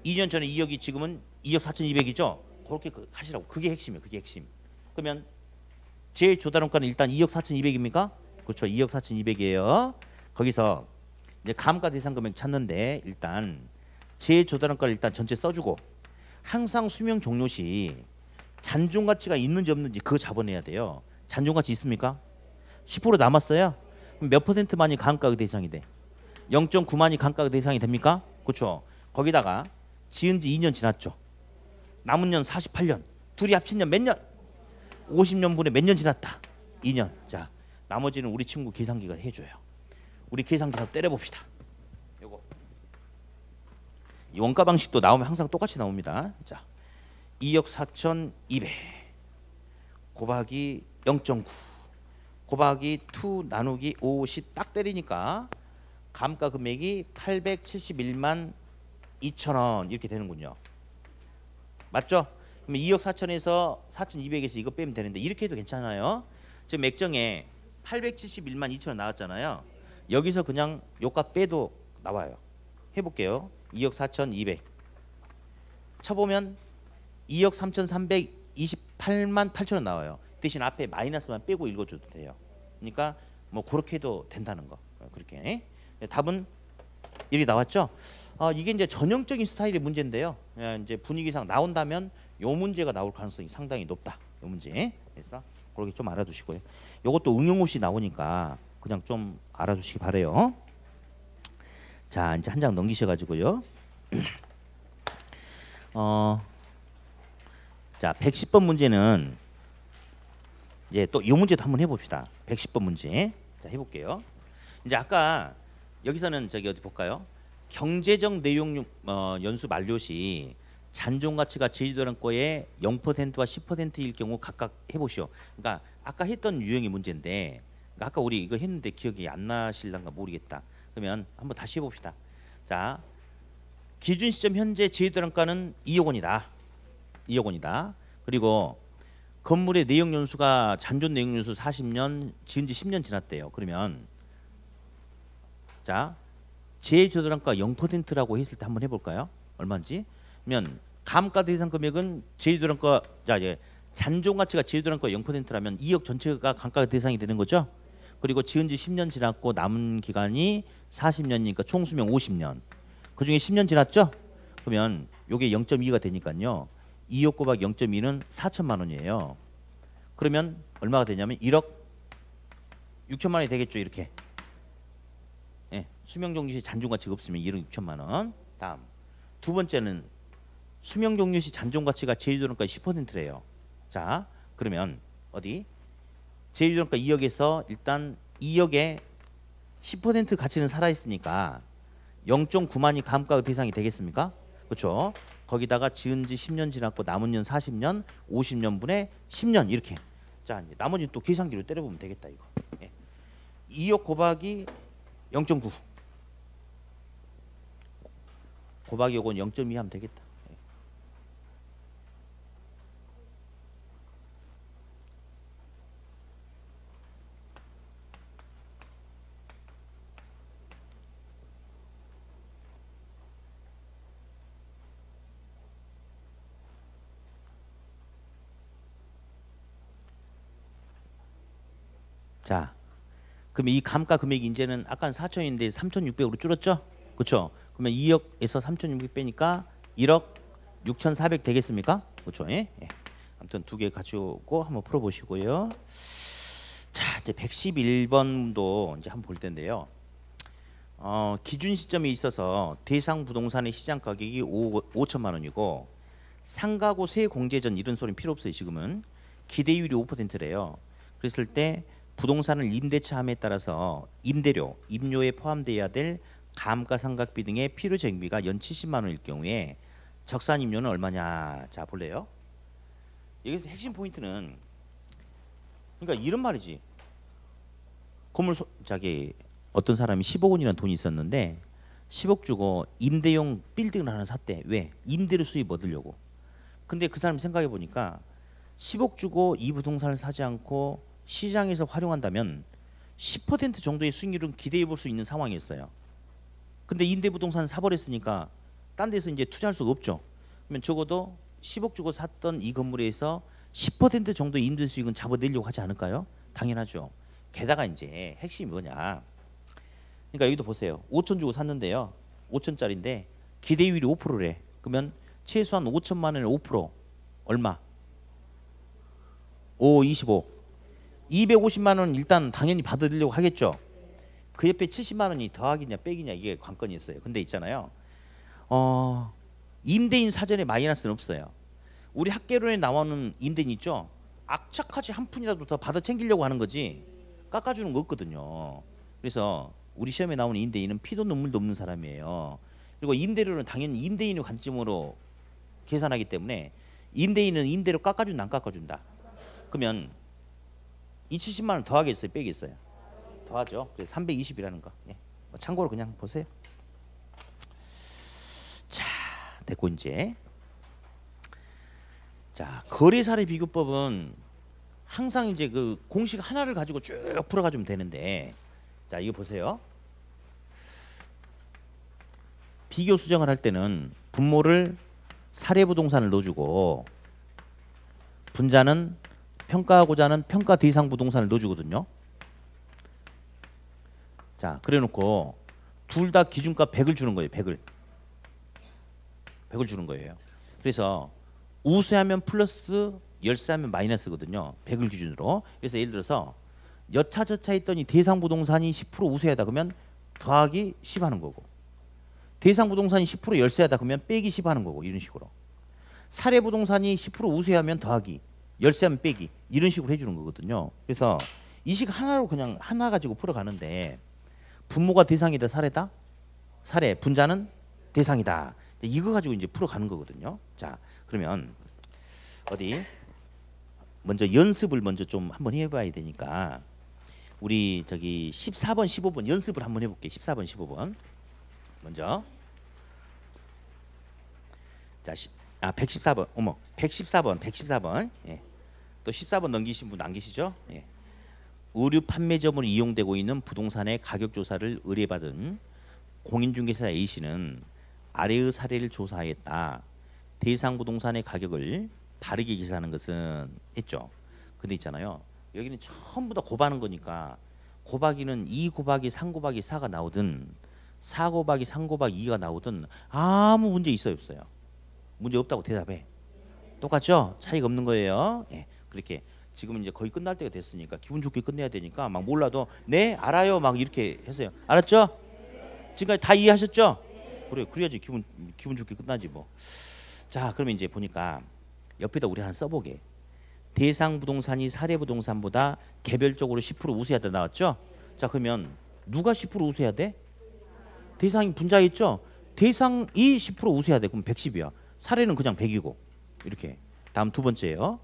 2년 전에 2억이 지금은 2억 4,200이죠? 그렇게 하시라고. 그게 핵심이에요. 그게 핵심. 그러면 재조달원가는 일단 2억 4,200입니까? 그렇죠. 2억 4,200이에요. 거기서 이제 감가 대상 금액 찾는데 일단 재조달원가를 일단 전체 써주고 항상 수명 종료 시 잔존 가치가 있는지 없는지 그거 잡아내야 돼요. 잔존 가치 있습니까? 10% 남았어요. 그럼 몇 %만이 감가 대상이 돼? 0.9만이 감가 대상이 됩니까? 그렇죠. 거기다가 지은 지 2년 지났죠. 남은 년 48년. 둘이 합친 년 몇 년? 50년분에 몇 년 지났다? 2년. 자, 나머지는 우리 친구 계산기가 해줘요. 우리 계산기 한번 때려봅시다. 요거. 이 원가 방식도 나오면 항상 똑같이 나옵니다. 자, 2억 4,200 곱하기 0.9 곱하기 2 나누기 50 딱 때리니까 감가 금액이 871만 2천원 이렇게 되는군요. 맞죠? 그러면 2억 4천에서 4,200에서 이거 빼면 되는데 이렇게 해도 괜찮아요. 지금 맥정에 871만 2천원 나왔잖아요. 여기서 그냥 요값 빼도 나와요. 해볼게요. 2억 4,200 쳐보면 2억 3,328만 8천원 나와요. 대신 앞에 마이너스만 빼고 읽어줘도 돼요. 그러니까 뭐 그렇게 해도 된다는 거. 그렇게. 답은 이렇게 나왔죠? 이게 이제 전형적인 스타일의 문제인데요. 이제 분위기상 나온다면 요 문제가 나올 가능성이 상당히 높다. 요 문제. 그래서 그렇게 좀 알아두시고요. 요것도 응용 없이 나오니까 그냥 좀 알아두시기 바래요. 자, 이제 한 장 넘기셔가지고요. 자, 110번 문제는 이제 또 이 문제도 한번 해봅시다. 110번 문제. 자, 해볼게요. 이제 아까 여기서는 저기 어디 볼까요? 경제적 내용 연수 만료 시 잔존 가치가 제시되는 거에 0%와 10%일 경우 각각 해보시오. 그러니까 아까 했던 유형의 문제인데, 그러니까 아까 우리 이거 했는데 기억이 안 나실란가 모르겠다. 그러면 한번 다시 해봅시다. 자, 기준 시점 현재 제시되는 가는 2억 원이다. 2억 원이다. 그리고 건물의 내역 연수가 잔존 내역 연수 40년, 지은 지 10년 지났대요. 그러면 자, 제조단가 0%라고 했을 때 한번 해볼까요? 얼마인지? 그러면 감가 대상 금액은 제조단가, 자 이제 잔존 가치가 제조단가 0%라면 2억 전체가 감가 대상이 되는 거죠. 그리고 지은 지 10년 지났고 남은 기간이 40년이니까 총 수명 50년. 그 중에 10년 지났죠? 그러면 요게 0.2가 되니까요. 2억 곱하기 0.2는 4천만 원이에요. 그러면 얼마가 되냐면 1억 6천만 원이 되겠죠. 이렇게. 예, 수명 종료 시 잔존 가치가 없으면 1억 6천만 원. 다음 두 번째는 수명 종료 시 잔존 가치가 제주도론가 10%래요. 자, 그러면 어디 제주도론가 2억에서 일단 2억에 10% 가치는 살아 있으니까 0.9만이 감가 대상이 되겠습니까? 그렇죠? 거기다가 지은 지 10년 지났고 남은 년 40년, 50년분의 10년 이렇게. 자, 이제 나머지는 또 계산기로 때려보면 되겠다 이거. 예. 2억 곱하기 0.9 곱하기 요건 0.2 하면 되겠다. 예. 자, 그럼 이 감가 금액이 이제는 아까는 4천인데 3,600으로 줄었죠? 그렇죠? 그러면 2억에서 3,600 빼니까 1억 6,400 되겠습니까? 그렇죠? 예? 예. 아무튼 두 개 가지고 한번 풀어보시고요. 자, 이제 111번도 이제 한번 볼 텐데요. 기준 시점에 있어서 대상 부동산의 시장 가격이 5천만 원이고 상가구 세 공제 전 이런 소리는 필요 없어요. 지금은 기대율이 5%래요. 그랬을 때 부동산을 임대차함에 따라서 임대료, 임료에 포함되어야 될 감가상각비 등의 필요 정비가 연 70만 원일 경우에 적산 임료는 얼마냐? 자, 볼래요? 여기서 핵심 포인트는 그러니까 이런 말이지. 자기 어떤 사람이 10억 원이라는 돈이 있었는데 10억 주고 임대용 빌딩을 하나 샀대. 왜? 임대료 수입 얻으려고. 근데 그 사람 생각해 보니까 10억 주고 이 부동산을 사지 않고 시장에서 활용한다면 10% 정도의 수익률은 기대해 볼 수 있는 상황이었어요. 근데 임대부동산 사버렸으니까 딴 데서 이제 투자할 수가 없죠. 그러면 적어도 10억 주고 샀던 이 건물에서 10% 정도의 임대 수익은 잡아내려고 하지 않을까요? 당연하죠. 게다가 이제 핵심이 뭐냐? 그러니까 여기도 보세요. 5천 주고 샀는데요. 5천짜리인데 기대율이 5%래. 그러면 최소한 5천만 원에 5% 얼마? 5, 25. 250만 원 일단 당연히 받으려고 하겠죠. 그 옆에 70만 원이 더하기냐 빼기냐 이게 관건이었어요. 근데 있잖아요. 임대인 사전에 마이너스는 없어요. 우리 학개론에 나오는 임대인 있죠. 악착같이 한 푼이라도 더 받아 챙기려고 하는 거지 깎아주는 거 없거든요. 그래서 우리 시험에 나오는 임대인은 피도 눈물도 없는 사람이에요. 그리고 임대료는 당연히 임대인의 관점으로 계산하기 때문에 임대인은 임대료 깎아준다 안 깎아준다. 그러면 이 70만 원 더하겠어요 빼겠어요? 더하죠. 그래서 320이라는 거. 예. 참고로 그냥 보세요. 자, 됐고 이제 자 거래사례 비교법은 항상 이제 그 공식 하나를 가지고 쭉 풀어가주면 되는데 자 이거 보세요. 비교 수정을 할 때는 분모를 사례 부동산을 넣어주고 분자는 평가하고자 하는 평가 대상 부동산을 넣어주거든요. 자, 그래놓고 둘 다 기준가 100을 주는 거예요. 100을 주는 거예요. 그래서 우세하면 플러스, 열세하면 마이너스거든요. 100을 기준으로. 그래서 예를 들어서 여차저차 했더니 대상부동산이 10% 우세하다 그러면 더하기 10 하는 거고, 대상부동산이 10% 열세하다 그러면 빼기 10 하는 거고, 이런 식으로. 사례부동산이 10% 우세하면 더하기, 열세하면 빼기, 이런 식으로 해주는 거거든요. 그래서 이 식 하나로 그냥 하나 가지고 풀어가는데, 분모가 대상이다, 사례다? 사례, 분자는 대상이다. 이거 가지고 이제 풀어가는 거거든요. 자, 그러면 어디 먼저 연습을 먼저 좀 한번 해봐야 되니까 우리 저기 14번, 15번 연습을 한번 해볼게요. 14번, 15번 먼저. 자, 114번. 어머, 114번. 예. 또 14번 넘기신 분 안 계시죠? 예. 의류 판매점으로 이용되고 있는 부동산의 가격 조사를 의뢰받은 공인중개사 A씨는 아래의 사례를 조사하였다. 대상 부동산의 가격을 바르게 계산하는 것은 했죠. 근데 있잖아요. 여기는 전부 다 곱하는 거니까 곱하기는 2 곱하기 3 곱하기 4가 나오든 4 곱하기 3 곱하기 2가 나오든 아무 문제 있어요, 없어요? 문제 없다고 대답해. 똑같죠? 차이가 없는 거예요. 예, 그렇게 지금은 이제 거의 끝날 때가 됐으니까 기분 좋게 끝내야 되니까 막 몰라도 네 알아요 막 이렇게 했어요. 알았죠? 지금까지 다 이해하셨죠? 그래, 그래야지 기분 좋게 끝나지 뭐. 자, 그러면 이제 보니까 옆에다 우리 하나 써보게. 대상 부동산이 사례 부동산보다 개별적으로 10% 우세하다 나왔죠? 자, 그러면 누가 10% 우세해야 돼? 대상이 분자에 있죠? 대상이 10% 우세해야 돼. 그럼 110이야. 사례는 그냥 100이고. 이렇게. 다음 두 번째예요.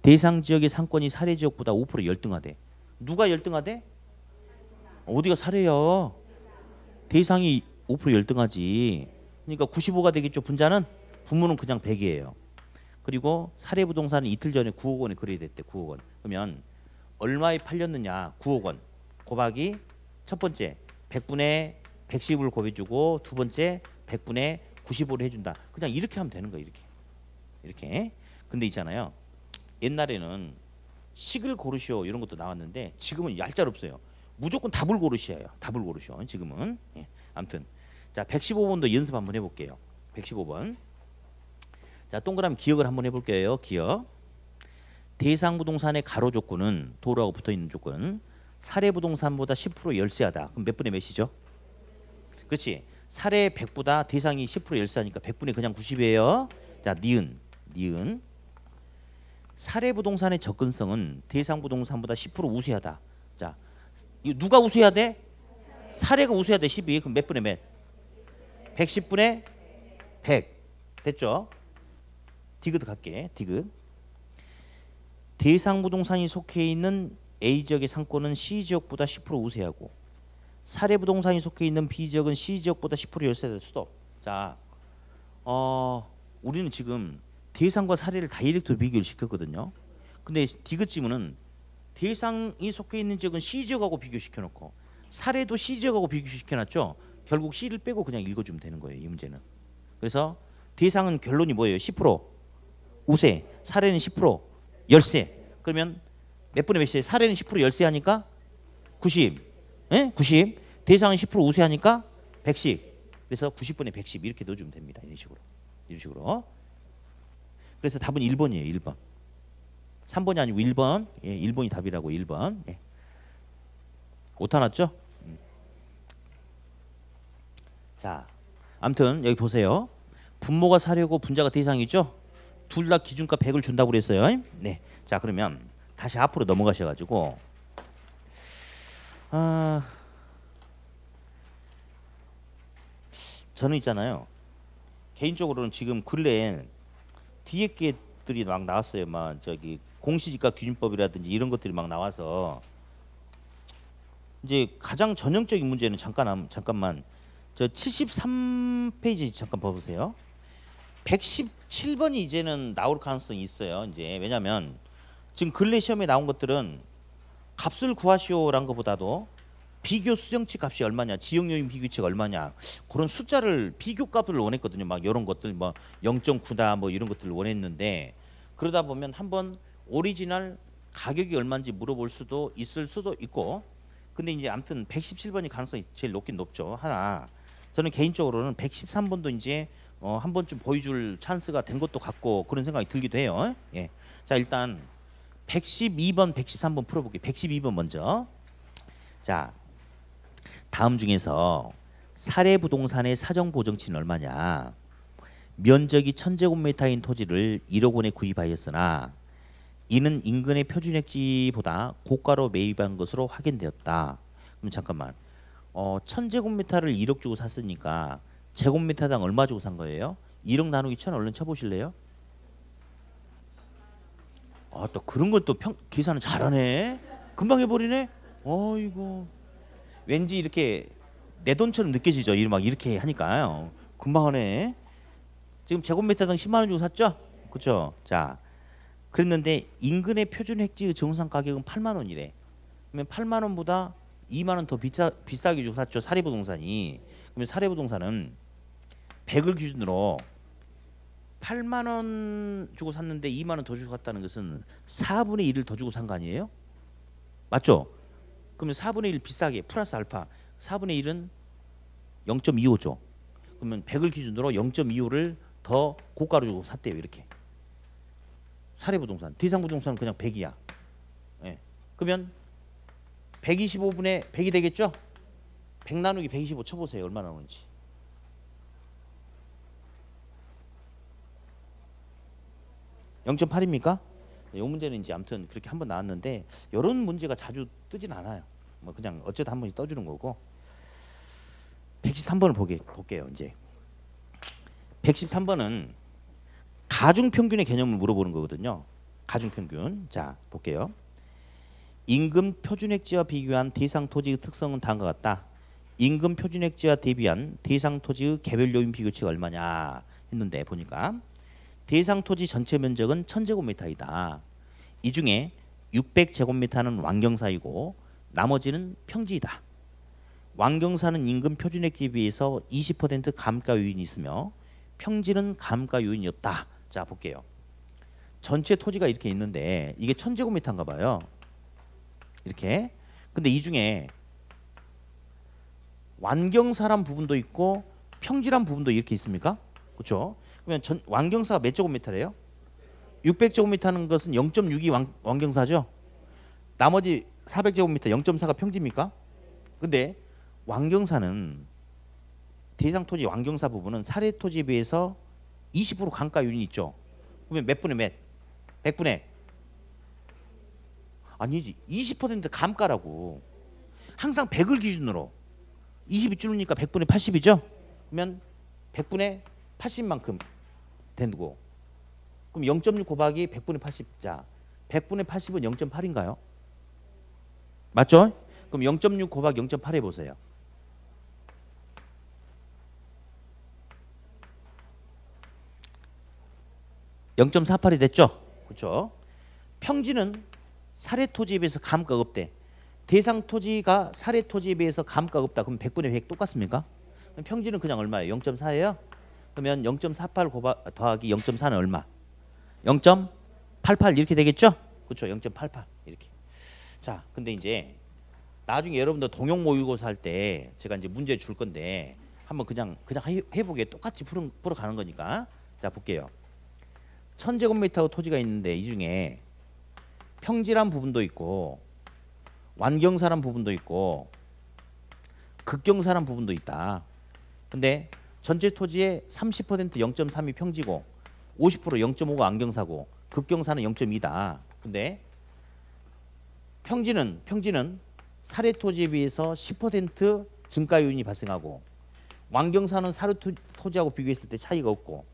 대상 지역의 상권이 사례 지역보다 5% 열등하대. 누가 열등하대? 어디가 사례야? 대상이 5% 열등하지. 그러니까 95가 되겠죠. 분자는 분모는 그냥 100이에요. 그리고 사례 부동산은 이틀 전에 9억 원에 거래됐대. 9억 원. 그러면 얼마에 팔렸느냐? 9억 원 곱하기 첫 번째 100분의 110을 곱해주고 두 번째 100분의 95를 해준다. 그냥 이렇게 하면 되는 거예요. 이렇게. 근데 있잖아요. 옛날에는 식을 고르시오 이런 것도 나왔는데 지금은 얄짤없어요. 무조건 답을 고르시오예요. 답을 고르시오. 지금은. 예. 아무튼 자, 115번도 연습 한번 해볼게요. 115번. 자, 동그라미 기억을 한번 해볼게요. 기억. 대상 부동산의 가로 조건은 도로하고 붙어있는 조건. 사례 부동산보다 10% 열세하다. 그럼 몇 분의 몇이죠? 그렇지. 사례 100보다 대상이 10% 열세하니까 100분의 그냥 90이에요. 자, 니은. 사례 부동산의 접근성은 대상 부동산보다 10% 우세하다. 자, 누가 우세해야 돼? 사례가 우세해야 돼. 12. 그럼 몇 분의 몇? 110분의 100. 됐죠? 디귿 갈게. 디귿. 대상 부동산이 속해 있는 A 지역의 상권은 C 지역보다 10% 우세하고 사례 부동산이 속해 있는 B 지역은 C 지역보다 10% 열세될 수도. 자, 우리는 지금 대상과 사례를 다이렉트로 비교를 시켰거든요. 근데 디귿 지문은 대상이 속해 있는 지역은 C 지역하고 비교시켜놓고 사례도 C 지역하고 비교시켜놨죠. 결국 C를 빼고 그냥 읽어주면 되는 거예요. 이 문제는. 그래서 대상은 결론이 뭐예요? 10% 우세, 사례는 10% 열세. 그러면 몇 분의 몇이에요? 사례는 10% 열세하니까 90. 예? 90. 대상은 10% 우세하니까 110. 그래서 90분의 110 이렇게 넣어주면 됩니다. 이런 식으로. 그래서 답은 1번이에요. 1번. 3번이 아니고 1번. 예, 1번이 답이라고. 1번. 예. 오타 났죠? 자, 아무튼 여기 보세요. 분모가 사례고 분자가 대상이죠? 둘 다 기준가 100을 준다고 그랬어요. 네. 자, 그러면 다시 앞으로 넘어가셔가지고 저는 있잖아요. 개인적으로는 지금 근래에 뒤에 게들이 막 나왔어요. 막 저기 공시지가 기준법이라든지 이런 것들이 막 나와서 이제 가장 전형적인 문제는 잠깐만 저 73페이지 잠깐 봐보세요. 117번이 이제는 나올 가능성이 있어요. 이제 왜냐하면 지금 근래 시험에 나온 것들은 값을 구하시오란 것보다도 비교 수정치 값이 얼마냐, 지역 요인 비교치가 얼마냐 그런 숫자를 비교값을 원했거든요. 막 이런 것들 뭐 0.9다 뭐 이런 것들을 원했는데 그러다 보면 한번 오리지널 가격이 얼마인지 물어볼 수도 있을 수도 있고 근데 이제 아무튼 117번이 가능성이 제일 높긴 높죠. 하나. 저는 개인적으로는 113번도 이제 한 번쯤 보여줄 찬스가 된 것도 같고 그런 생각이 들기도 해요. 예. 자, 일단 112번, 113번 풀어볼게요. 112번 먼저. 자, 다음 중에서 사례 부동산의 사정 보정치는 얼마냐? 면적이 1000제곱미터인 토지를 1억 원에 구입하였으나 이는 인근의 표준액지보다 고가로 매입한 것으로 확인되었다. 그럼 잠깐만. 1000제곱미터를 1억 주고 샀으니까 제곱미터당 얼마 주고 산 거예요? 1억 나누기 1000 얼른 쳐보실래요? 아, 또 그런 걸 또 계산은 잘하네. 금방 해버리네. 어이구. 왠지 이렇게 내 돈처럼 느껴지죠. 막 이렇게 하니까요. 금방 하네. 지금 제곱미터당 10만 원 주고 샀죠? 그렇죠? 자, 그랬는데 인근의 표준 획지의 정상 가격은 8만 원이래. 그러면 8만 원보다 2만 원 더 비싸게 주고 샀죠. 사례부동산이. 그러면 사례부동산은 100을 기준으로 8만 원 주고 샀는데 2만 원 더 주고 샀다는 것은 4분의 1을 더 주고 산 거 아니에요? 맞죠? 그러면 4분의 1 비싸게 플러스 알파 4분의 1은 0.25죠. 그러면 100을 기준으로 0.25를 더 고가로 주고 샀대요. 이렇게. 사례부동산. 대상부동산은 그냥 100이야. 예. 그러면 125분의 100이 되겠죠? 100 나누기 125 쳐보세요. 얼마나 나오는지. (0.8입니까) 이 문제는 이제 아무튼 그렇게 한번 나왔는데 이런 문제가 자주 뜨진 않아요. 뭐 그냥 어쩌다 한 번씩 떠주는 거고. 113번을 볼게요. 이제 113번은 가중평균의 개념을 물어보는 거거든요. 가중평균. 자, 볼게요. 임금 표준액지와 비교한 대상 토지의 특성은 다음과 같다. 임금 표준액지와 대비한 대상 토지의 개별 요인 비교치가 얼마냐 했는데 보니까 대상 토지 전체 면적은 1000제곱미터이다. 이 중에 600제곱미터는 완경사이고 나머지는 평지이다. 완경사는 임금 표준액지에 비해서 20% 감가 요인이 있으며 평지는 감가 요인이 없다. 자, 볼게요. 전체 토지가 이렇게 있는데 이게 1000제곱미터인가 봐요. 이렇게. 근데 이 중에 완경사란 부분도 있고 평지란 부분도 이렇게 있습니까? 그렇죠? 그러면 완경사가 몇 제곱미터래요? 600제곱미터는 것은 0.6이 완경사죠. 나머지 400제곱미터 0.4가 평지입니까? 근데 완경사는 대상 토지 완경사 부분은 사례 토지에 비해서 20% 감가 요인이 있죠. 그러면 몇 분의 몇? 100분의 아니지. 20% 감가라고. 항상 100을 기준으로 20이 줄으니까 100분의 80이죠. 그러면 100분의 80만큼 된다고. 그럼 0.6 곱하기 100분의 80. 자, 100분의 80은 0.8인가요? 맞죠? 그럼 0.6 곱하기 0.8 해보세요. 0.48이 됐죠? 그렇죠? 평지는 사례 토지에 비해서 감가가 없대. 대상 토지가 사례 토지에 비해서 감가가 없다. 그럼 100분의 100 똑같습니까? 그럼 평지는 그냥 얼마예요? 0.4예요? 그러면 0.48 더하기 0.4는 얼마? 0.88 이렇게 되겠죠? 그렇죠? 0.88 이렇게. 자, 근데 이제 나중에 여러분들 동영 모의고사 할 때 제가 이제 문제 줄 건데 한번 그냥 해보게. 똑같이 풀어 가는 거니까. 자, 볼게요. 1000제곱미터 토지가 있는데 이 중에 평지란 부분도 있고 완경사란 부분도 있고 극경사란 부분도 있다. 근데 전체 토지의 30% 0.3이 평지고 50% 0.5가 완경사고 극경사는 0.2다. 근데 평지는 사례 토지에 비해서 10% 증가 요인이 발생하고 완경사는 사례 토지하고 비교했을 때 차이가 없고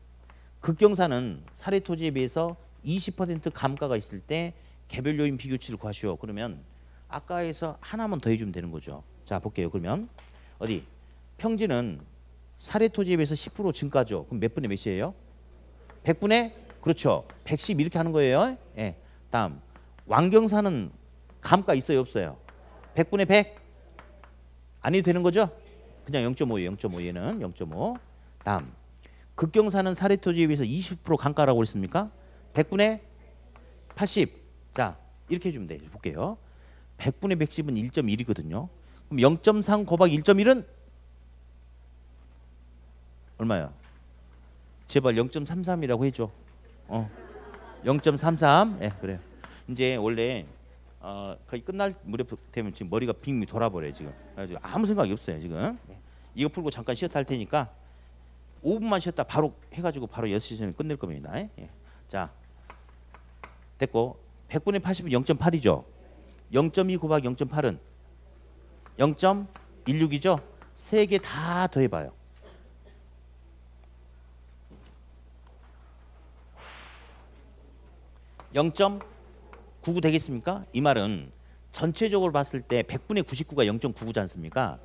극경사는 사례 토지에 비해서 20% 감가가 있을 때 개별 요인 비교치를 구하시오. 그러면 아까에서 하나만 더 해주면 되는 거죠. 자, 볼게요. 그러면 어디 평지는 사례 토지에 비해서 10% 증가죠. 그럼 몇 분의 몇이에요? 100분의 그렇죠. 110 이렇게 하는 거예요. 예. 다음 완경사는 감가 있어요, 없어요? 100분의 100 안 해도 되는 거죠? 그냥 0.5예요. 0.5 얘는 0.5. 다음 극경사는 사례 토지에 비해서 20% 감가라고 했습니까? 100분의 80. 자, 이렇게 해주면 돼요. 볼게요. 100분의 110은 1.1이거든요. 그럼 0.3 곱하기 1.1은 얼마야? 제발 0.33이라고 해줘. 0.33. 예, 그래요. 이제 원래 거의 끝날 무렵 되면 지금 머리가 빙빙 돌아버려요 지금. 그래가지고 아무 생각이 없어요 지금. 이거 풀고 잠깐 쉬었다 할 테니까 5분만 쉬었다 바로 해가지고 바로 6시 전에 끝낼 겁니다. 예. 자, 됐고 100분의 80은 0.8이죠. 0.2 곱하기 0.8은 0.16이죠. 세 개 다 더해봐요. 0.99 되겠습니까? 이 말은 전체적으로 봤을 때 100분의 99가 0.99지 않습니까?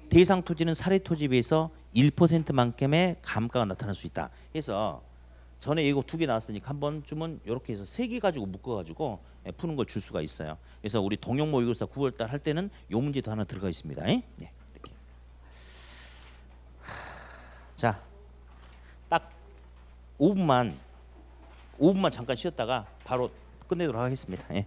대상 토지는 사례 토지에 비해서 1%만큼의 감가가 나타날 수 있다. 그래서 전에 이거 2개 나왔으니까 한 번쯤은 이렇게 해서 3개 가지고 묶어가지고 푸는 걸 줄 수가 있어요. 그래서 우리 동형 모의고사 9월달 할 때는 요 문제도 하나 들어가 있습니다. 네, 이렇게. 자, 딱 5분만 잠깐 쉬었다가 바로 끝내도록 하겠습니다. 예.